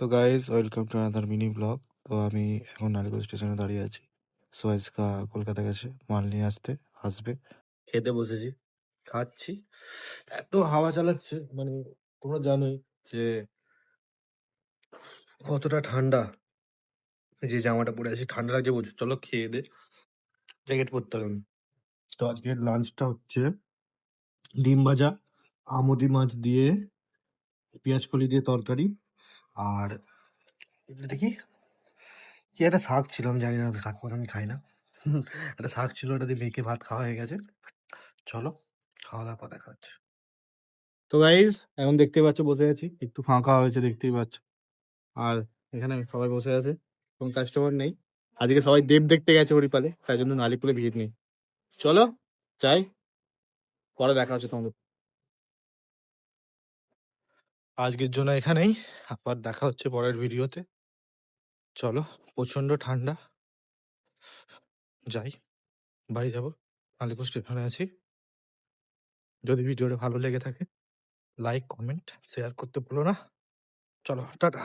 তো guys welcome to another mini blog. তো আমি এখন নালিগঞ্জ স্টেশনে দাঁড়িয়ে আছি। সো আজকা কলকাতা গেছে মাল নিয়ে আসবে। খেতে বসেছি, খাচ্ছি। এত হাওয়া চালাচ্ছে, মানে তোমরা জানোই যে কতটা ঠান্ডা। যে জামাটা পরে আছি ঠান্ডা লাগছে বলছো, চলো খেয়ে দে, জ্যাকেট পরতে হবে। তো আজকের লাঞ্চটা হচ্ছে ডিম ভাজা, আমুদি মাছ দিয়ে, পেঁয়াজ কলি দিয়ে তরকারি, আর এটা কি কি একটা শাক ছিল, আমি জানি না, শাক ফাক আমি খাই না। একটা শাক ছিল, ওটা দিয়ে মেখে ভাত খাওয়া হয়ে গেছে। চলো খাওয়া দাওয়ার পর দেখা হচ্ছে। তো গাইজ এখন দেখতেই পাচ্ছ বসে আছি, একটু ফাঁকা হয়েছে দেখতেই পাচ্ছ। আর এখানে সবাই বসে আছে, কোনো কাস্টমার নেই। আজকে সবাই দেব দেখতে গেছে হরিপালে, তাই জন্য নালিপুরে ভিড় নেই। চলো যাই, পরে দেখা হচ্ছে তোমাদের। আজকের জন্য এখানেই, আবার দেখা হচ্ছে পরের ভিডিওতে। চলো, প্রচন্ড ঠান্ডা, যাই, বাড়ি যাবো। আলিপুর স্টেশনে আছি। যদি ভিডিওটা ভালো লেগে থাকে লাইক কমেন্ট শেয়ার করতে ভুলো না। চলো টাটা।